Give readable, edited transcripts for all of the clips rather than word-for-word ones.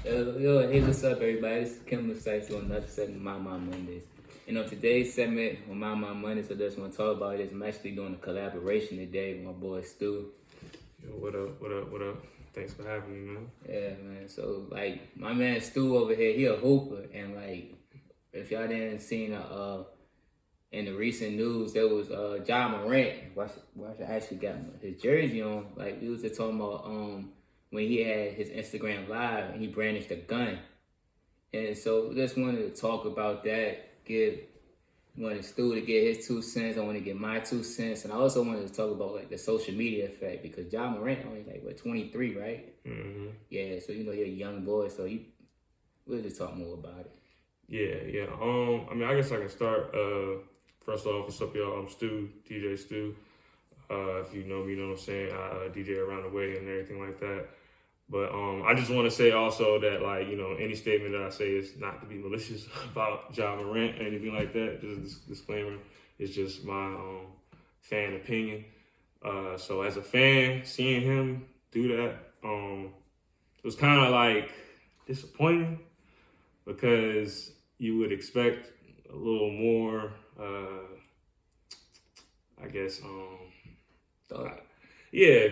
Yo, hey, what's up, everybody? This is Kim Sites doing another segment of My Mom Mondays. And on today's segment on My Mom Mondays, I just want to talk about is I'm actually doing a collaboration today with my boy Stu. Yo, what up? Thanks for having me, man. Yeah, man. So, like, my man Stu over here, he a hooper. And, like, if y'all didn't seen in the recent news, there was Ja Morant. Watch, I actually got his jersey on. Like, we was just talking about when he had his Instagram live and he brandished a gun. And so just wanted to talk about that, wanted Stu to get his 2 cents, I want to get my 2 cents, and I also wanted to talk about like the social media effect because Ja Morant only like, 23, right? Mm-hmm. Yeah, so he's a young boy, so we'll just talk more about it. Yeah. I mean, I guess I can start. First off, what's up, y'all? I'm Stu, DJ Stu. If you know me, you know what I'm saying. I DJ around the way and everything like that. But I just want to say also that, like, any statement that I say is not to be malicious about Ja Morant or anything like that. Just a disclaimer. It's just my fan opinion. So as a fan, seeing him do that, it was kind of like disappointing because you would expect a little more, I guess,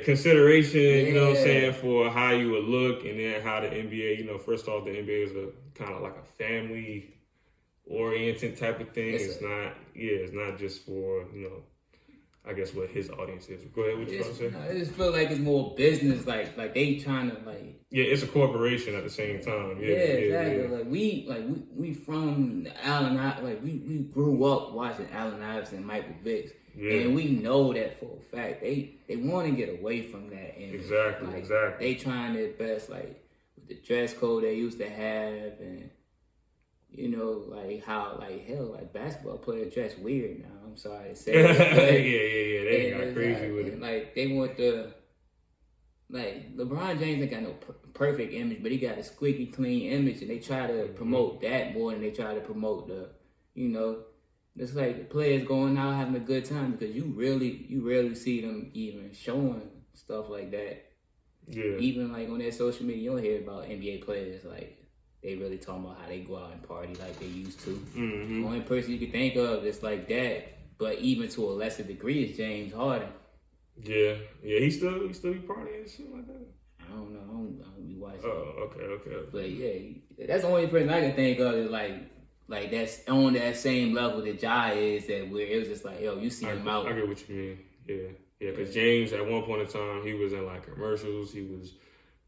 consideration, you know what I'm saying, for how you would look, and then how the NBA, first off, the NBA is a kind of like a family-oriented type of thing. It's not just for, I guess what his audience is. Go ahead, what you about to say? I just feel like it's more business, like they trying to like. Yeah, it's a corporation at the same time. Yeah, exactly. Yeah. We from Allen, like we grew up watching Allen Iverson and Michael Vick. Yeah. And we know that for a fact. They want to get away from that. And exactly. They trying their best, like with the dress code they used to have, and how basketball players dress weird now. I'm sorry to say. They got crazy with it. Like they want LeBron James ain't got no perfect image, but he got a squeaky clean image, and they try to promote that more than they try to promote the, it's like the players going out having a good time because you rarely see them even showing stuff like that. Yeah. Even like on their social media, you don't hear about NBA players like they really talking about how they go out and party like they used to. Mm-hmm. The only person you can think of that's like that, but even to a lesser degree, is James Harden. Yeah. He still be partying and shit like that. I don't know. I don't be watching. Oh, okay. But yeah, that's the only person I can think of is like that's on that same level that Ja is, that where it was just like, yo, you see him out. I get what you mean. Yeah, because James at one point in time he was in like commercials, he was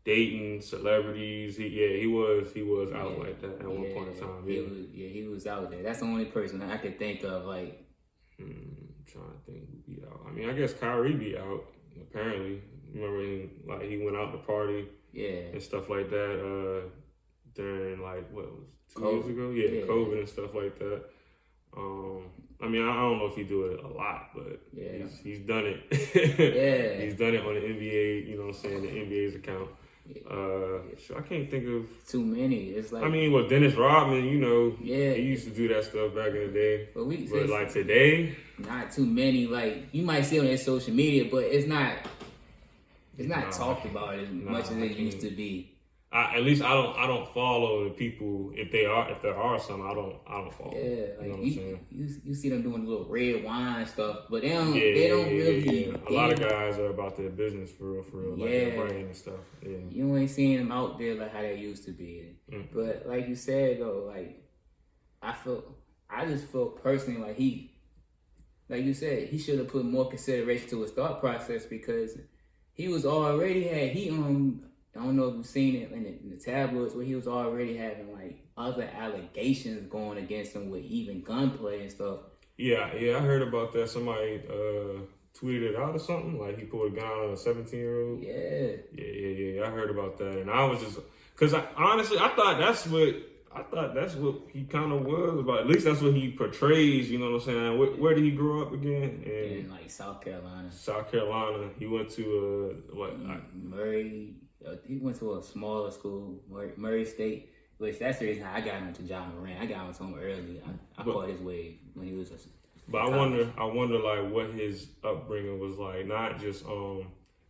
dating celebrities. He was out like that at one point in time. He was out there. That's the only person I could think of. Like, trying to think who be out. I mean, I guess Kyrie be out apparently. Remember, he went out to party, and stuff like that. During like what was 2 years ago? Yeah, COVID and stuff like that. I mean, I don't know if he do it a lot, but he's done it. He's done it on the NBA. You know what I'm saying? The NBA's account. I can't think of too many. It's like, I mean, Dennis Rodman, he used to do that stuff back in the day. But like today, not too many. Like you might see on their social media, but it's not talked about as much as it used to be. At least I don't follow the people. If there are some, I don't follow. Yeah, like you know what I'm saying? You see them doing little red wine stuff, but they don't really. Yeah. A lot of guys are about their business for real, like their brand and stuff. Yeah. You ain't seeing them out there like how they used to be. But like you said though, like I just feel personally like like you said, he should have put more consideration to his thought process because he was already I don't know if you've seen it in the tabloids where he was already having like other allegations going against him with even gunplay and stuff. Yeah, I heard about that. Somebody tweeted it out or something. Like he pulled a gun on a 17-year-old. Yeah. I heard about that, and I was just because honestly I thought that's what he kind of was about. At least that's what he portrays. You know what I'm saying? Where did he grow up again? In like South Carolina. He went to Murray. He went to a smaller school, Murray State, which that's the reason I got him to Ja Morant. I got him to him early. I caught his wave when he was But I wonder like what his upbringing was like, not just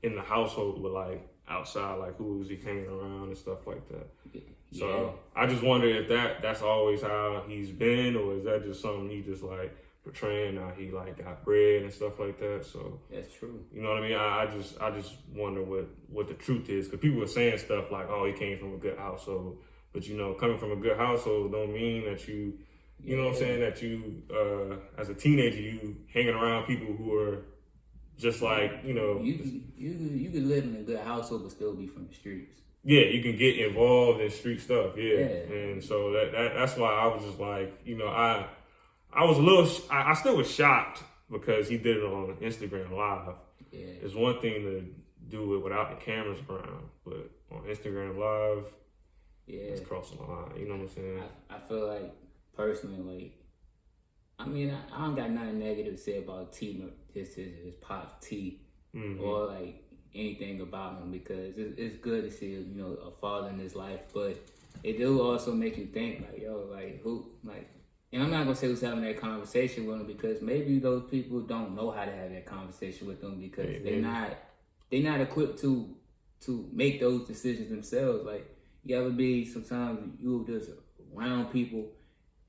in the household, but like outside, like who was he hanging around and stuff like that. So I just wonder if that's always how he's been, or is that just something he just like portraying now he like got bread and stuff like that. So that's true. You know what I mean? I just wonder what the truth is, because people are saying stuff like, oh, he came from a good household, but you know, coming from a good household don't mean that you know what I'm saying, that you as a teenager you hanging around people who are just like, you know, you could live in a good household but still be from the streets. Yeah, you can get involved in street stuff. Yeah. And so that's why I was just like, you know, I was a little, I still was shocked because he did it on Instagram Live. Yeah. It's one thing to do it without the cameras around, but on Instagram Live, it's crossing the line. You know what I'm saying? I feel like, personally, like, I mean, I don't got nothing negative to say about T, his Pop T, or like anything about him, because it's good to see, you know, a father in his life, but it do also make you think, like, yo, like, who, like, and I'm not gonna say who's having that conversation with him, because maybe those people don't know how to have that conversation with them, because they're not equipped to make those decisions themselves. Like, you ever be, sometimes you just around people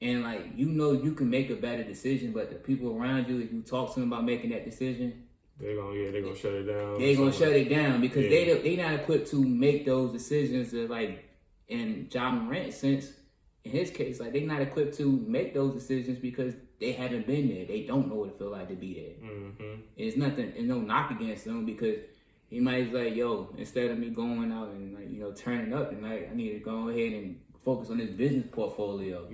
and like, you know, you can make a better decision, but the people around you, if you talk to them about making that decision, they're gonna shut it down. They're gonna shut it down because they not equipped to make those decisions. That, like, in Ja Morant's sense, in his case, like, they're not equipped to make those decisions because they haven't been there. They don't know what it feels like to be there. It's nothing, there's no knock against them, because he might be like, yo, instead of me going out and, like, you know, turning up tonight, I need to go ahead and focus on this business portfolio.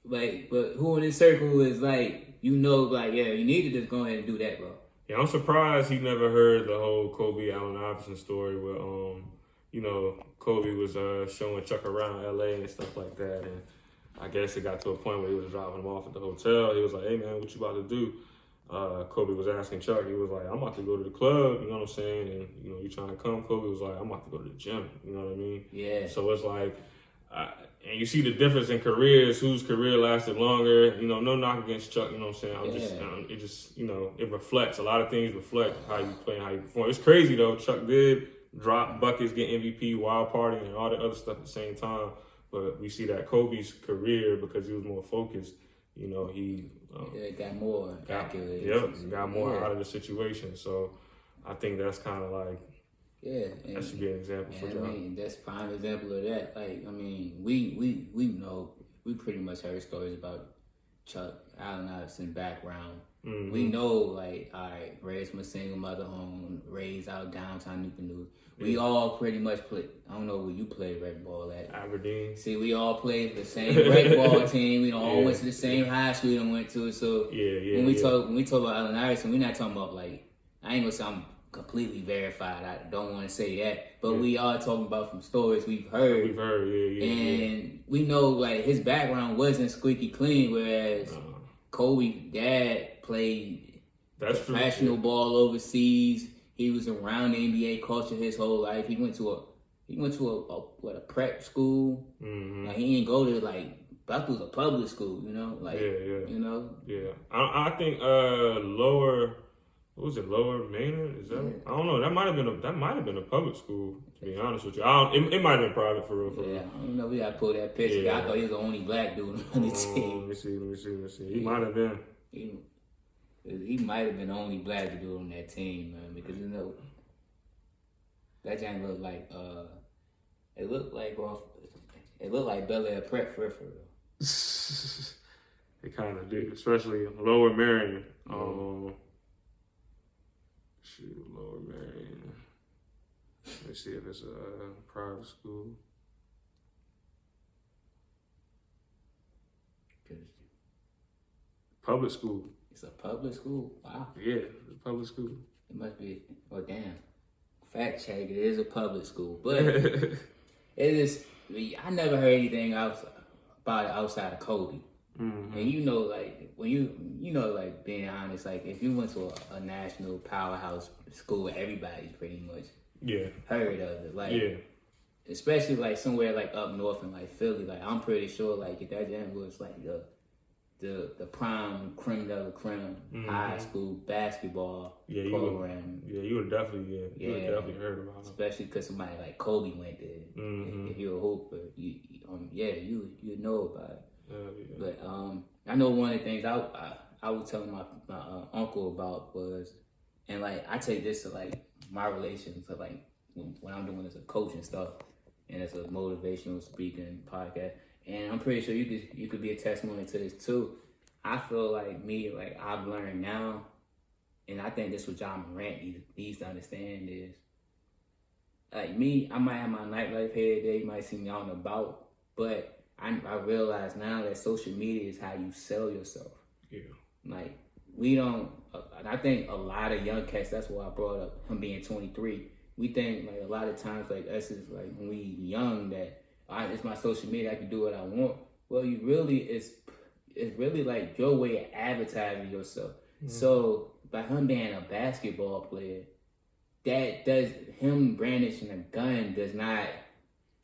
Like, but who in this circle is like, you know, like, yeah, you need to just go ahead and do that, bro. Yeah, I'm surprised he never heard the whole Kobe Allen Iverson story where, you know, Kobe was showing Chuck around LA and stuff like that, and I guess it got to a point where he was dropping him off at the hotel. He was like, hey man, what you about to do? Kobe was asking Chuck, he was like, I'm about to go to the club, you know what I'm saying? And, you know, you trying to come? Kobe was like, I'm about to go to the gym, you know what I mean? Yeah. So it's like, and you see the difference in careers, whose career lasted longer. You know, no knock against Chuck, you know what I'm saying? It just, you know, it reflects. A lot of things reflect how you play and how you perform. It's crazy, though. Chuck did drop buckets, get MVP, wild partying, and all the other stuff at the same time. But we see that Kobe's career, because he was more focused, you know, he got more accurate. Got more out of the situation. So I think that's kind of like, that should be an example for John. I mean, that's a prime example of that. Like, I mean, we know, we pretty much heard stories about Chuck Allen Iverson's background. We know, like, all right, raised from a single mother home, raised out downtown Newport News. We all pretty much played. I don't know where you played rec ball at. Aberdeen. See, we all played for the same rec ball team. We all went to the same high school and went to it. So when we talk about Allen Iverson, we're not talking about, like, I ain't gonna say I'm completely verified. I don't want to say that, but we are talking about from stories we've heard. And we know, like, his background wasn't squeaky clean, whereas Kobe's dad played professional ball overseas. He was around the NBA culture his whole life. He went to a prep school. Like, he didn't go to, like, Buck was a public school, you know, like, you know. Yeah, I think lower. What was it, Lower Maynard? Is that? I don't know. That might have been a public school. To be honest with you, it might have been private for real. Yeah, I don't know. We gotta pull that picture. I thought he was the only black dude on the team. Let me see. He might have been. He might have been the only black dude on that team, man. Because, you know, that giant looked like it looked like Bel Air Prep for real. It kind of did, especially Lower Marion. Lower Marion. Let's see if it's a private school. Public school. It's a public school? Wow. Yeah, it's a public school. It must be. Oh, damn. Fact check. It is a public school. But it is. I never heard anything else about it outside of Kobe. And you know, like, when you know, like, being honest, like, if you went to a national powerhouse school, everybody's pretty much heard of it. Like, especially, like, somewhere, like, up north in, like, Philly. Like, I'm pretty sure, like, if that jam was, like, the prime creme de la creme high school basketball program. You would definitely heard about it. Especially because somebody like Kobe went there. If you're a hooper, yeah, you know about it. Yeah. But I know one of the things I was telling my uncle about was, and like I take this to like my relation to like when I'm doing as a coach and stuff, and as a motivational speaking podcast, and I'm pretty sure you could be a testimony to this too. I feel like I've learned now, and I think this what Ja Morant needs to understand is, like me, I might have my nightlife here today, you might see me out and about, but I realize now that social media is how you sell yourself. Yeah. Like, we don't, and I think a lot of young cats, that's why I brought up him being 23. We think, like, a lot of times, like, us is, like, when we young, that, all right, it's my social media, I can do what I want. Well, it's really, like, your way of advertising yourself. Mm-hmm. So, by him being a basketball player, him brandishing a gun does not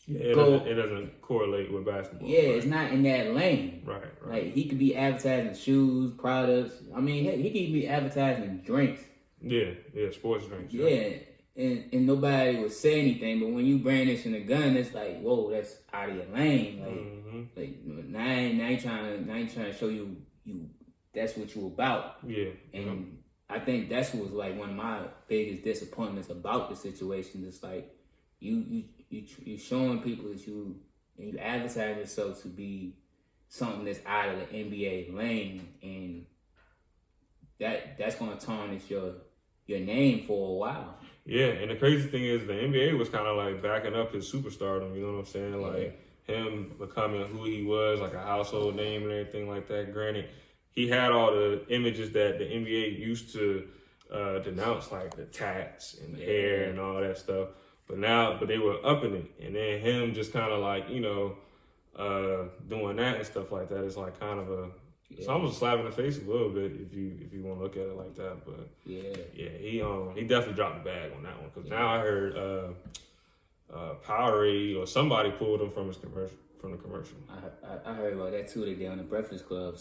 it doesn't correlate with basketball. Yeah, right? It's not in that lane. Right. Like, he could be advertising shoes, products. I mean, he could be advertising drinks. Yeah, sports drinks. Yeah, and nobody would say anything, but when you brandishing a gun, it's like, whoa, that's out of your lane. Like, now I ain't trying to show you that's what you about. Yeah. And I think that's was like one of my biggest disappointments about the situation. It's like you showing people that you advertise yourself to be something that's out of the NBA lane, and that's gonna tarnish your name for a while. Yeah, and the crazy thing is the NBA was kind of like backing up his superstardom. You know what I'm saying? Like him becoming who he was, like a household name and everything like that. Granted, he had all the images that the NBA used to denounce, like the tats and the hair and all that stuff. But they were upping it, and then him just kind of like, you know, doing that and stuff like that is like kind of it's almost a slap in the face a little bit if you want to look at it like that. But he definitely dropped the bag on that one, because now I heard Powerade or somebody pulled him from the commercial. I heard about that too. They did on the Breakfast Club.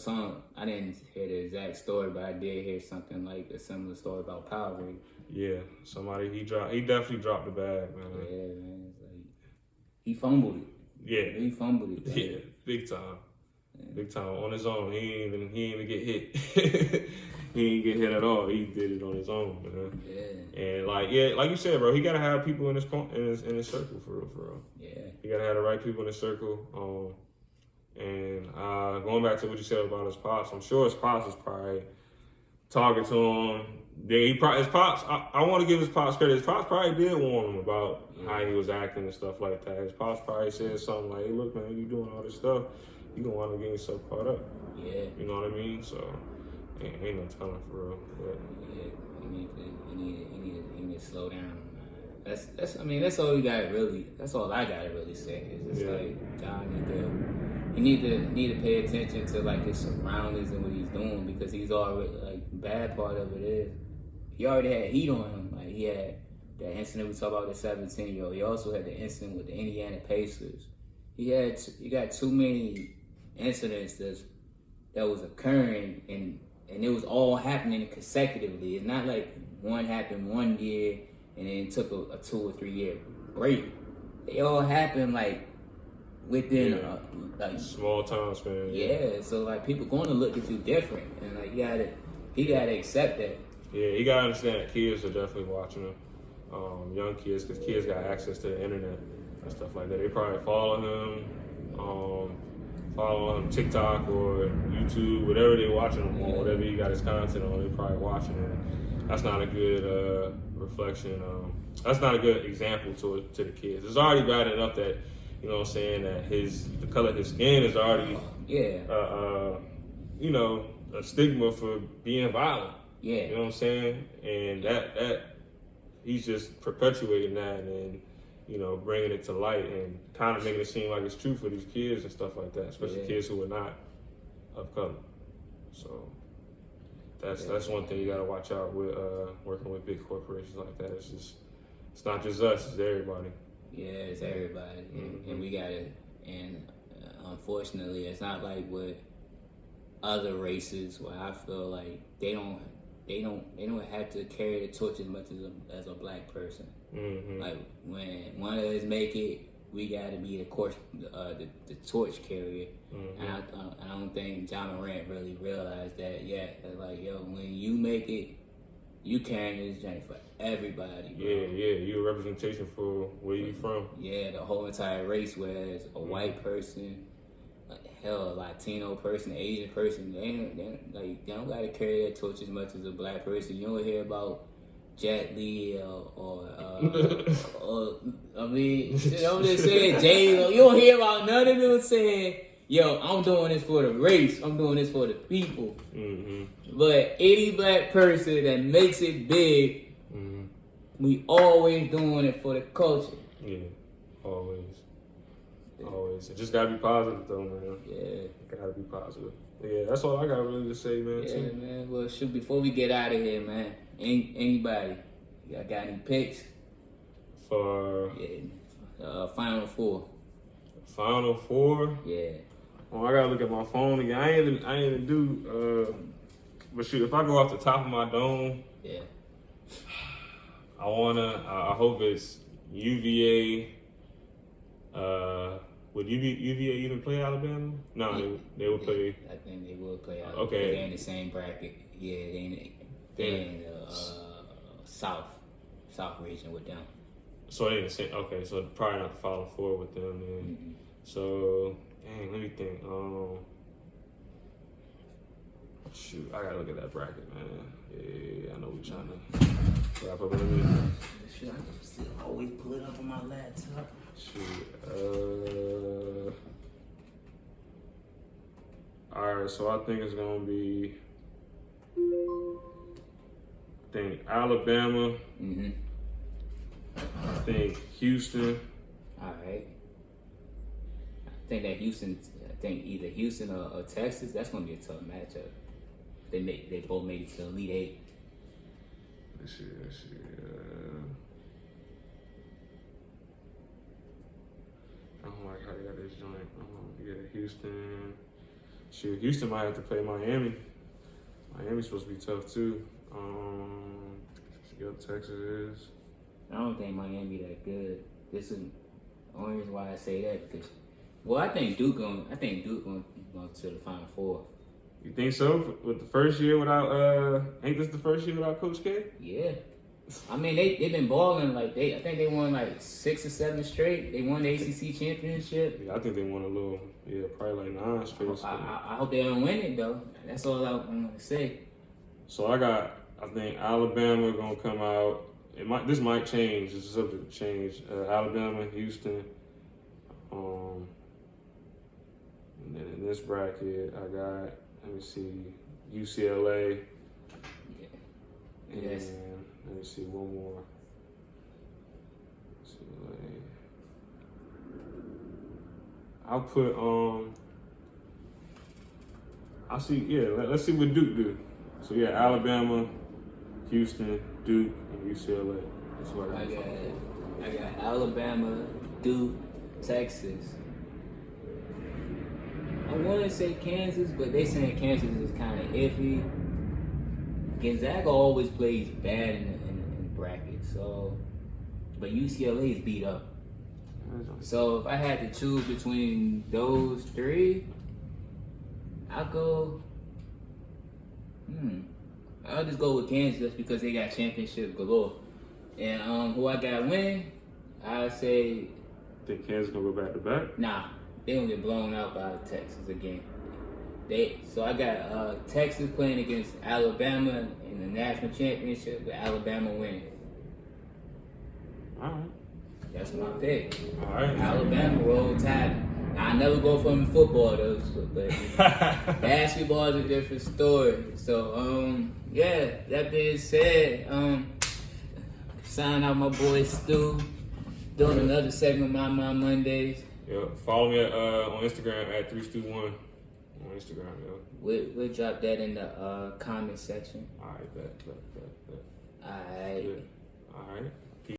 I didn't hear the exact story, but I did hear something like a similar story about Powerade. Yeah, he definitely dropped the bag, man. Yeah, man. It's like, he fumbled it. Yeah. He fumbled it. Like, yeah, big time. Yeah. Big time. On his own. He ain't even get hit. He ain't get hit at all. He did it on his own, man. Yeah. And like you said, bro, he gotta have people in his circle for real. Yeah. He gotta have the right people in his circle. And going back to what you said about his pops, I'm sure his pops is probably talking to him. His pops, I want to give his pops credit. His pops probably did warn him about how he was acting and stuff like that. His pops probably said something like, "Hey, look, man, you doing all this stuff, you gonna want to get yourself caught up." Yeah. You know what I mean? So, ain't no telling for real. But you need to slow down, man. That's all you got really. That's all I gotta really say. It's just like John need to pay attention to like his surroundings and what he's doing, because he's already, like, the bad part of it is he already had heat on him. Like, he had that incident we talked about, the 17-year-old. He also had the incident with the Indiana Pacers. He got too many incidents that was occurring, and it was all happening consecutively. It's not like one happened one year and then took a 2 or 3 year break. They all happened like within like small time span. Yeah, so like people going to look at you different, and like he gotta accept that. Yeah, he gotta understand that kids are definitely watching him. Young kids, because kids got access to the internet and stuff like that. They probably follow him TikTok or YouTube, whatever they watching him on, whatever he got his content on, they probably watching it. That's not a good reflection. That's not a good example to the kids. It's already bad enough that, you know what I'm saying, that the color of his skin is already a stigma for being violent. Yeah. You know what I'm saying? And that he's just perpetuating that and, you know, bringing it to light and kind of making it seem like it's true for these kids and stuff like that, especially kids who are not of color. So that's one thing you got to watch out with working with big corporations like that. It's not just us, it's everybody. Yeah, it's everybody, and we gotta. And unfortunately, it's not like with other races where I feel like they don't have to carry the torch as much as a black person. Mm-hmm. Like when one of us make it, we got to be the torch carrier. And I don't think Ja Morant really realized that yet. Like, yo, when you make it, you carrying this joint for everybody, bro. Yeah, you a representation for where you from. Yeah, the whole entire race, whereas a white person, hell, a Latino person, Asian person, they don't gotta carry that torch as much as a black person. You don't hear about Jet Li or I mean, I'm just saying, J-Lo. You don't hear about none of them saying, yo, I'm doing this for the race. I'm doing this for the people. But any black person that makes it big, we always doing it for the culture. Yeah, always. Always. It just gotta be positive though, man. Yeah. Gotta be positive. Yeah, that's all I got really to say, man. Yeah, man. Well, shoot, before we get out of here, man, anybody, y'all got any picks? For Final Four. Final Four? Yeah. Oh, I gotta look at my phone again. I ain't even do but shoot, if I go off the top of my dome, yeah, I hope it's UVA. Would UVA even play Alabama? No, they would play. I think they will play Alabama. Okay. They're in the same bracket. Yeah, they're in the South region with them. So they in the same. Okay, so probably not the Final Four with them. Then. So, dang, let me think. Shoot, I gotta look at that bracket, man. Yeah, I know we're trying to wrap up in a minute. Should I still always pull it up on my laptop? Shoot. All right, so I think it's gonna be. I think Alabama. I think Houston. All right. I think either Houston or Texas. That's gonna be a tough matchup. They both made it to the Elite Eight. Let's see. I don't like how they got this joint. Yeah, Houston. Shoot, Houston might have to play Miami. Miami's supposed to be tough too. See what Texas is. I don't think Miami that good. This is the only reason why I say that because, I think Duke going to the Final Four. You think so? With the first year without ain't this the first year without Coach K? Yeah. I mean they've been balling I think they won like 6 or 7 straight. They won the ACC championship. Yeah, I think they won a little. Yeah, probably like 9 straight. I hope they don't win it though. That's all I'm gonna say. So I think Alabama gonna come out. This might change. It's subject to change. Alabama, Houston. And then in this bracket, I got. Let me see, UCLA. Yeah. And let me see one more. UCLA. I'll put I'll see. Yeah, let's see what Duke do. So yeah, Alabama, Houston, Duke, and UCLA. That's what I got Alabama, Duke, Texas. I want to say Kansas, but they saying Kansas is kind of iffy. Gonzaga always plays bad in the bracket, so. But UCLA is beat up. So if I had to choose between those three, I'll go. I'll just go with Kansas just because they got championship galore. And who I got winning, I'll say. Think Kansas gonna go back to back? Nah. They gonna get blown out by Texas again. So I got Texas playing against Alabama in the national championship, with Alabama winning. All right. That's my pick. All right. Alabama roll tide. I never go for them in football though, but basketball is a different story. So yeah. That being said, sign out my boy Stu, doing another segment of my Mondays. Yeah, follow me on Instagram at 3stu1 on Instagram, yo. We'll drop that in the comment section. All right, bet. All right. All right.